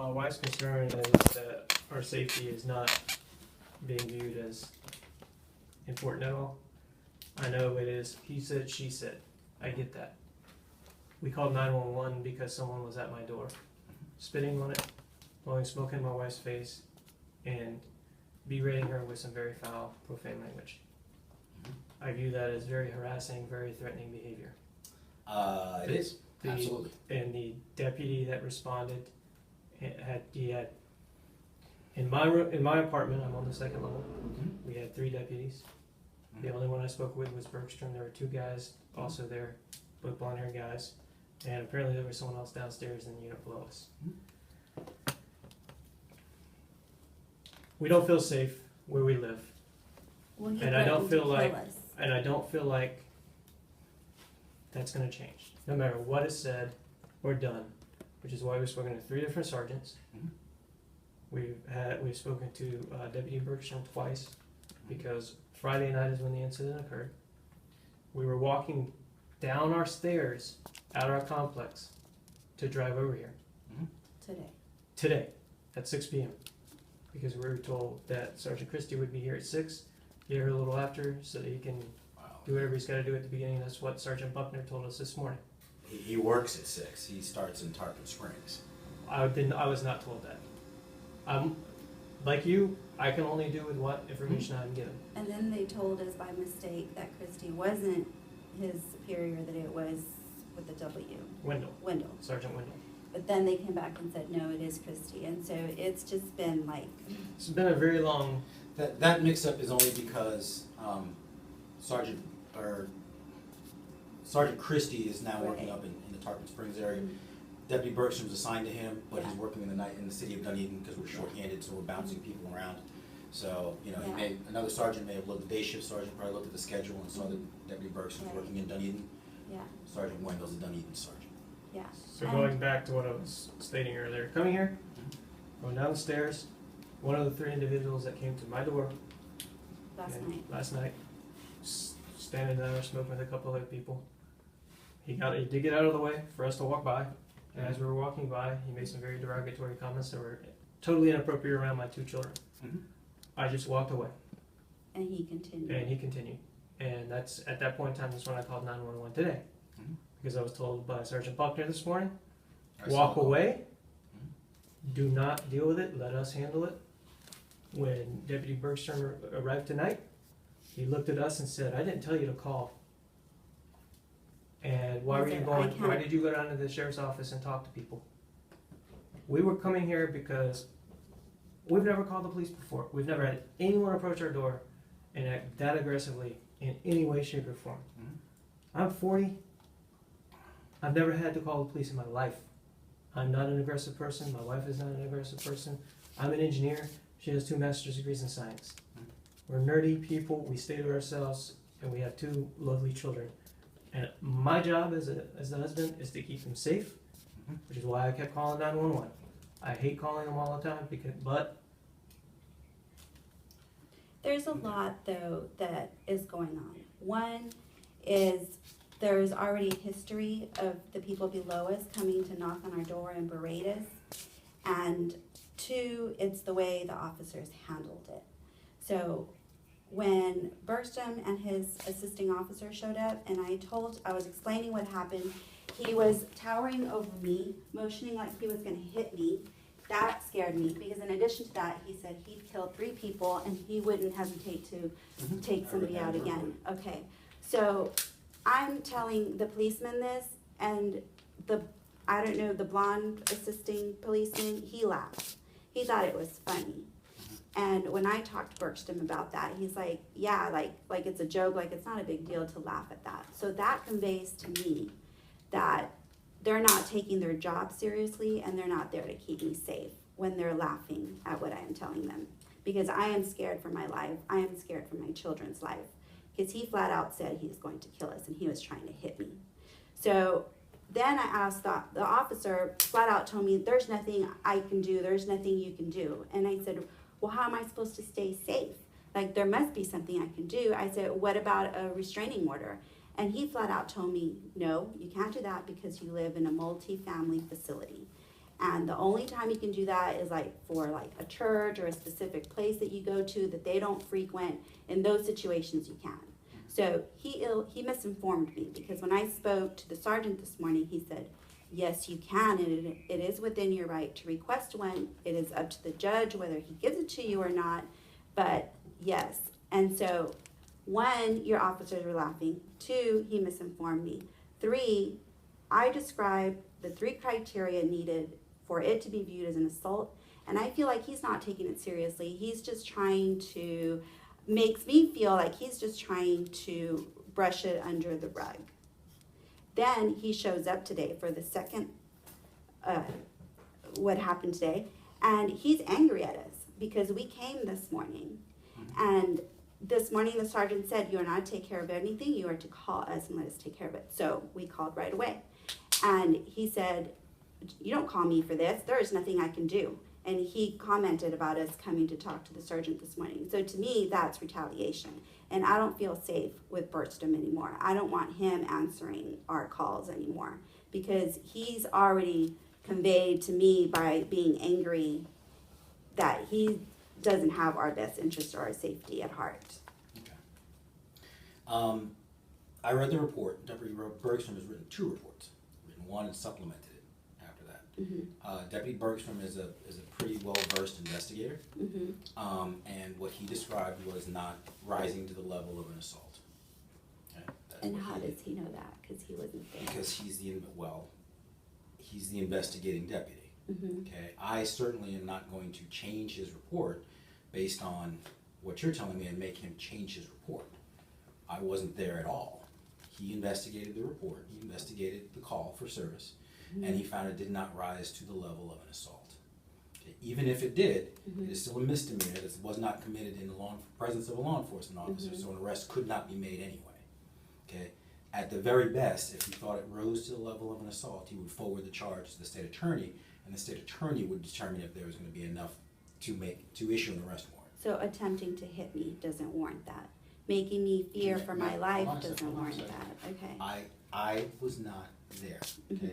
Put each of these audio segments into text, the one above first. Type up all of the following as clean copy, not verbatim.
My wife's concern is that our safety is not being viewed as important at all. I know it is, he said, she said, I get that. We called 911 because someone was at my door, spitting on it, blowing smoke in my wife's face, and berating her with some very foul, profane language. I view that as very harassing, very threatening behavior. It is, absolutely. And the deputy that responded he had in my apartment, I'm on the second level. We had 3 deputies. The only one I spoke with was Bergstrom. There were 2 guys also there, both blonde-haired guys, and apparently there was someone else downstairs in the unit below us. We don't feel safe where we live, Well, he and I don't threatened feel to like, kill us. and I don't feel like that's going to change, no matter what is said or done. Which is why we've spoken to 3 different sergeants. We've spoken to Deputy Bergstrom twice, because Friday night is when the incident occurred. We were walking down our stairs at our complex to drive over here today at 6 p.m. because we were told that Sergeant Christie would be here at 6, get here a little after so that he can do whatever he's got to do at the beginning. That's what Sergeant Buckner told us this morning. He works at 6. He starts in Tarpon Springs. I was not told that. Like you, I can only do with what information I'm given. And then they told us by mistake that Christie wasn't his superior, that it was with the W. Wendell. Sergeant Wendell. But then they came back and said, no, it is Christie. And so it's just been like... It's been a very long... That mix-up is only because Sergeant Christie is now working up in the Tarpon Springs area. Deputy Bergstrom's assigned to him, but he's working in the night in the city of Dunedin because we're short-handed, so we're bouncing people around. So, another sergeant may have looked, the day shift sergeant probably looked at the schedule and saw that Deputy Bergstrom's working in Dunedin. Yeah. Sergeant Wendell's a Dunedin sergeant. Yeah. So going back to what I was stating earlier, coming here, going down the stairs, one of the 3 individuals that came to my door last night, standing there smoking with a couple other people. He did get out of the way for us to walk by, and as we were walking by, he made some very derogatory comments that were totally inappropriate around my 2 children. I just walked away. And he continued. And that's at that point in time, that's when I called 911 today. Because I was told by Sergeant Buckner this morning, walk away, do not deal with it, let us handle it. When Deputy Bergstrom arrived tonight, he looked at us and said, I didn't tell you to call. And why did you go down to the sheriff's office and talk to people? We were coming here because we've never called the police before. We've never had anyone approach our door and act that aggressively in any way, shape, or form. I'm 40. I've never had to call the police in my life. I'm not an aggressive person. My wife is not an aggressive person. I'm an engineer. She has 2 master's degrees in science. We're nerdy people. We stay to ourselves, and we have 2 lovely children. And my job as a husband is to keep them safe, which is why I kept calling 911. I hate calling them all the time, but There's a lot, though, that is going on. One is there's already a history of the people below us coming to knock on our door and berate us. And 2, it's the way the officers handled it. So when Bergstrom and his assisting officer showed up, and I was explaining what happened, he was towering over me, motioning like he was going to hit me. That scared me, because in addition to that, he said he'd killed 3 people and he wouldn't hesitate to take somebody out again. Okay, so I'm telling the policeman this, and the blonde assisting policeman, he laughed. He thought it was funny. And when I talked to Bergstrom about that, he's like, yeah, like it's a joke, like it's not a big deal to laugh at that. So that conveys to me that they're not taking their job seriously, and they're not there to keep me safe when they're laughing at what I am telling them. Because I am scared for my life. I am scared for my children's life. Because he flat out said he was going to kill us, and he was trying to hit me. So then I asked the officer, flat out told me, there's nothing I can do, there's nothing you can do. And I said, well, how am I supposed to stay safe? Like, there must be something I can do. I said, what about a restraining order? And he flat out told me, no, you can't do that because you live in a multi-family facility. And the only time you can do that is like for like a church or a specific place that you go to that they don't frequent. In those situations you can. So he misinformed me, because when I spoke to the sergeant this morning, he said, yes, you can, and it is within your right to request one. It is up to the judge whether he gives it to you or not, but yes. And so, 1, your officers were laughing. 2, he misinformed me. 3, I described the 3 criteria needed for it to be viewed as an assault, and I feel like he's not taking it seriously. He's just trying to, makes me feel like he's just trying to brush it under the rug. Then he shows up today for the second, what happened today, and he's angry at us because we came this morning, and this morning the sergeant said, you are not to take care of anything, you are to call us and let us take care of it. So we called right away, and he said, you don't call me for this, there is nothing I can do. And he commented about us coming to talk to the sergeant this morning. So to me, that's retaliation. And I don't feel safe with Bergstrom anymore. I don't want him answering our calls anymore, because he's already conveyed to me by being angry that he doesn't have our best interest or our safety at heart. Okay. I read the report. Deputy Bergstrom has written 2 reports. Written 1 and supplemented it after that. Deputy Bergstrom is a pretty well-versed investigator, and what he described was not rising to the level of an assault. Okay? And how does he know that? Because he wasn't there. Because he's the investigating deputy. Okay, I certainly am not going to change his report based on what you're telling me and make him change his report. I wasn't there at all. He investigated the report. He investigated the call for service. And he found it did not rise to the level of an assault. Okay. Even if it did, it is still a misdemeanor. It was not committed in the presence of a law enforcement officer, so an arrest could not be made anyway. Okay. At the very best, if he thought it rose to the level of an assault, he would forward the charge to the state attorney, and the state attorney would determine if there was going to be enough to issue an arrest warrant. So attempting to hit me doesn't warrant that. Making me fear for my life doesn't warrant that. Okay. I was not there. Okay,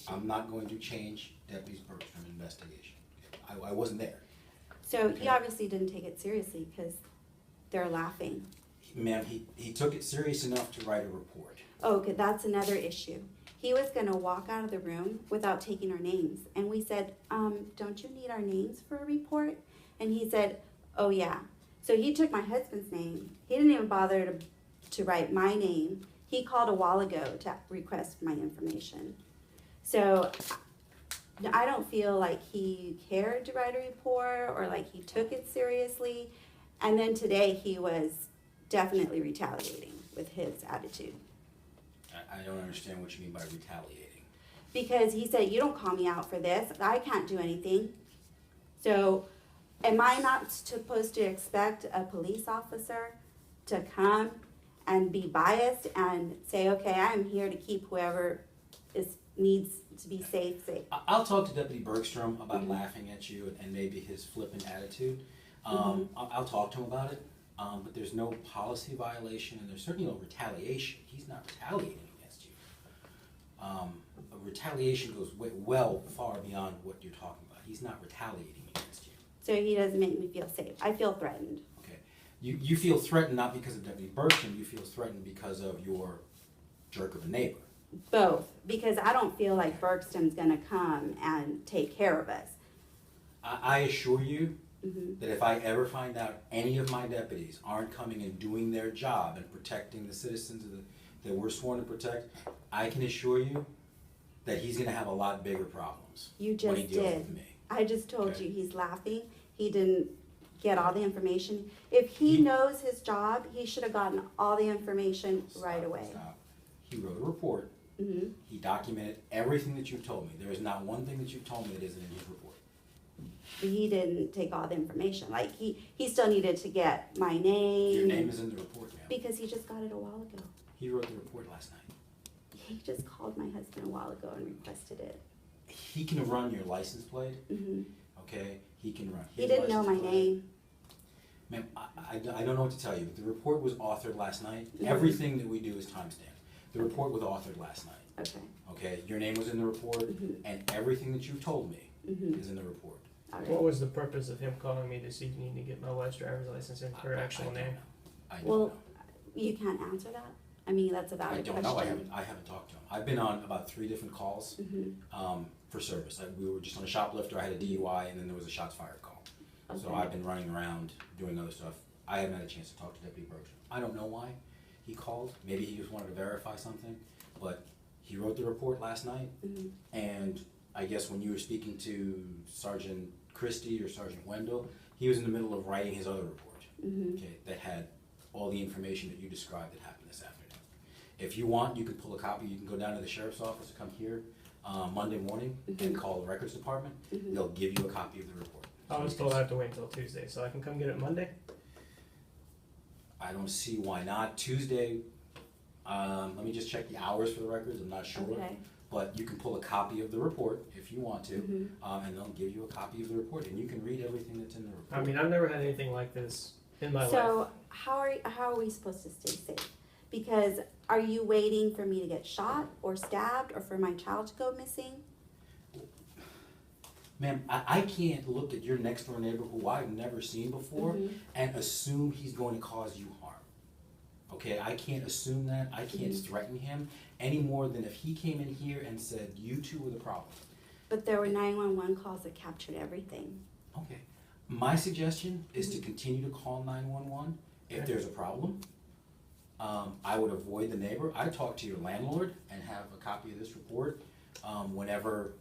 I'm not going to change Deputy Bergstrom's investigation. I wasn't there. So he obviously didn't take it seriously, because they're laughing. Ma'am, he took it serious enough to write a report. Oh, okay, that's another issue. He was gonna walk out of the room without taking our names, and we said, don't you need our names for a report? And he said, oh yeah. So he took my husband's name. He didn't even bother to write my name. He called a while ago to request my information. So I don't feel like he cared to write a report or like he took it seriously. And then today he was definitely retaliating with his attitude. I don't understand what you mean by retaliating. Because he said, you don't call me out for this. I can't do anything. So am I not supposed to expect a police officer to come and be biased and say, okay, I'm here to keep whoever needs to be safe. I'll talk to Deputy Bergstrom about laughing at you and maybe his flippant attitude. I'll talk to him about it, but there's no policy violation and there's certainly no retaliation. He's not retaliating against you. Retaliation goes well far beyond what you're talking about. He's not retaliating against you. So he doesn't make me feel safe. I feel threatened. Okay. You feel threatened not because of Deputy Bergstrom, you feel threatened because of your jerk of a neighbor. Both, because I don't feel like Bergstrom's gonna come and take care of us. I assure you that if I ever find out any of my deputies aren't coming and doing their job and protecting the citizens that we're sworn to protect, I can assure you that he's gonna have a lot bigger problems You when he just deals did. with me. I just told Okay. you he's laughing. He didn't get all the information. If he knows his job, he should have gotten all the information right away. Stop. He wrote a report. Mhm. He documented everything that you've told me. There is not one thing that you've told me that isn't in his report. But he didn't take all the information. Like he still needed to get my name. Your name is in the report, ma'am. Because he just got it a while ago. He wrote the report last night. He just called my husband a while ago and requested it. He can run your license plate, Mhm. okay? He can run his He didn't know my license plate. name. Ma'am, I don't know what to tell you, but the report was authored last night. Mhm. Everything that we do is timestamped. The report was authored last night. Okay. Okay, your name was in the report, and everything that you told me is in the report. All What right. was the purpose of him calling me this evening to get my wife's driver's license and her actual don't name? know. I don't Well, know. you can't answer that? I mean, that's a I valid don't question. know, I haven't talked to him. I've been on about 3 different calls, for service. We were just on a shoplifter, I had a DUI, and then there was a shots fired call. So Okay. I've been running around doing other stuff. I haven't had a chance to talk to Deputy Bergstrom. I don't know why he called. Maybe he just wanted to verify something, but he wrote the report last night. And I guess when you were speaking to Sergeant Christie or Sergeant Wendell, he was in the middle of writing his other report, okay, that had all the information that you described that happened this afternoon. If you want, you can pull a copy. You can go down to the sheriff's office or come here Monday morning and call the records department. They'll give you a copy of the report. I was told I have to wait until Tuesday, so I can come get it Monday? I don't see why not. Tuesday, let me just check the hours for the records, I'm not sure. Okay. But you can pull a copy of the report if you want to, and they'll give you a copy of the report, and you can read everything that's in the report. I mean, I've never had anything like this in my life. So how are we supposed to stay safe? Because are you waiting for me to get shot or stabbed or for my child to go missing? Ma'am, I can't look at your next door neighbor who I've never seen before and assume he's going to cause you harm. Okay, I can't assume that. I can't threaten him any more than if he came in here and said, you two were the problem. But there were 911 calls that captured everything. Okay. My suggestion is to continue to call 911 if there's a problem. I would avoid the neighbor. I talk to your landlord and have a copy of this report whenever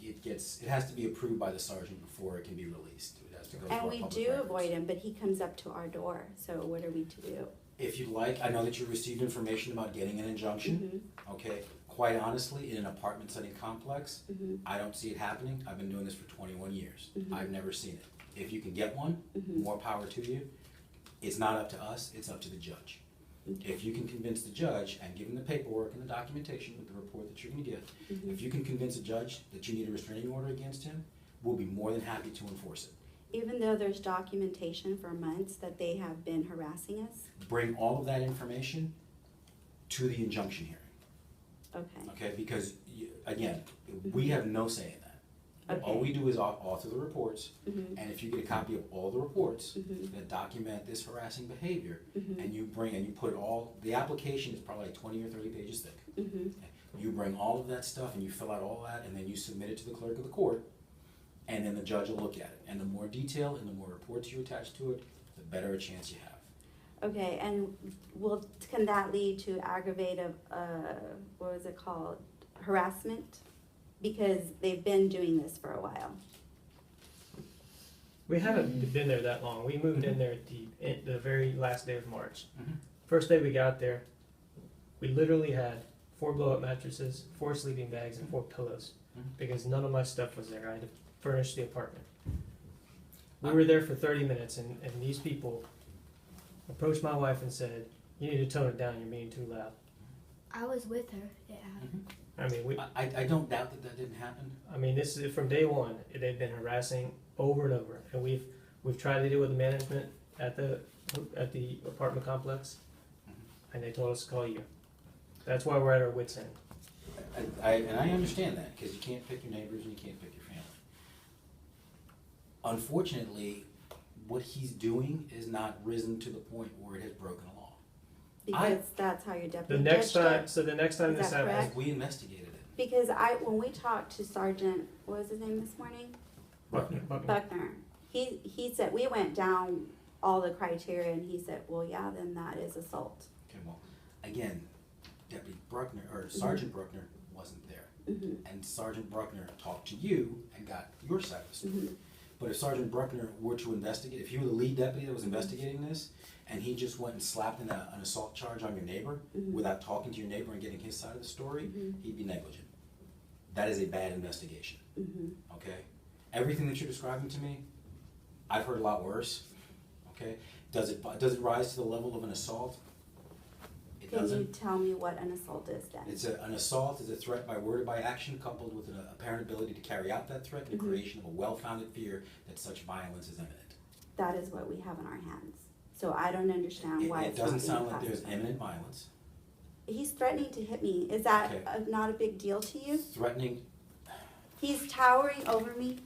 it has to be approved by the sergeant before it can be released. It has to go And through our we public do records. avoid him, but he comes up to our door. So what are we to do? If you'd like, I know that you received information about getting an injunction, okay? Quite honestly, in an apartment setting complex, I don't see it happening. I've been doing this for 21 years. I've never seen it. If you can get one, more power to you. It's not up to us, it's up to the judge. If you can convince the judge and give him the paperwork and the documentation with the report that you're gonna get, if you can convince a judge that you need a restraining order against him, we'll be more than happy to enforce it. Even though there's documentation for months that they have been harassing us? Bring all of that information to the injunction hearing. Okay. Okay, because, again, we have no say in that. All we do is author the reports, and if you get a copy of all the reports that document this harassing behavior, and you put all, the application is probably like 20 or 30 pages thick. Okay. You bring all of that stuff and you fill out all that, and then you submit it to the clerk of the court, and then the judge will look at it. And the more detail and the more reports you attach to it, the better a chance you have. Okay, and can that lead to aggravated, what was it called, harassment? Because they've been doing this for a while. We haven't been there that long. We moved in there the very last day of March. Mhm. First day we got there, we literally had 4 blow-up mattresses, 4 sleeping bags, and 4 pillows because none of my stuff was there. I had to furnish the apartment. We were there for 30 minutes, and these people approached my wife and said, "You need to tone it down. You're being too loud." I was with her. It happened. I mean, I don't doubt that that didn't happen. this is from day one. They've been harassing over and over, and we've tried to deal with the management at the apartment complex, and they told us to call you. That's why we're at our wits' end. And I understand that, because you can't pick your neighbors and you can't pick your family. Unfortunately, what he's doing is not risen to the point where it has broken a law. Because that's how your The deputy next judged time, it. so the next time Is this that happens, correct? We investigated it. Because when we talked to Sergeant, what was his name this morning? Buckner. Buckner. He said, we went down all the criteria and he said, well, yeah, then that is assault. Okay, well, again, Deputy Bruckner, or Sergeant Bruckner wasn't there. And Sergeant Bruckner talked to you and got your side of the story. But if Sergeant Bruckner were to investigate, if he were the lead deputy that was investigating this, and he just went and slapped an assault charge on your neighbor without talking to your neighbor and getting his side of the story, he'd be negligent. That is a bad investigation, okay? Everything that you're describing to me, I've heard a lot worse, okay? Does it rise to the level of an assault? It Can you doesn't. tell me what an assault is then? An assault is a threat by word or by action coupled with an apparent ability to carry out that threat and the creation of a well-founded fear that such violence is imminent. That is what we have in our hands. So I don't understand why It it's not doesn't being sound like there's classified. imminent violence, he's threatening to hit me. Is that Okay. not a big deal to you? Threatening, He's towering over me.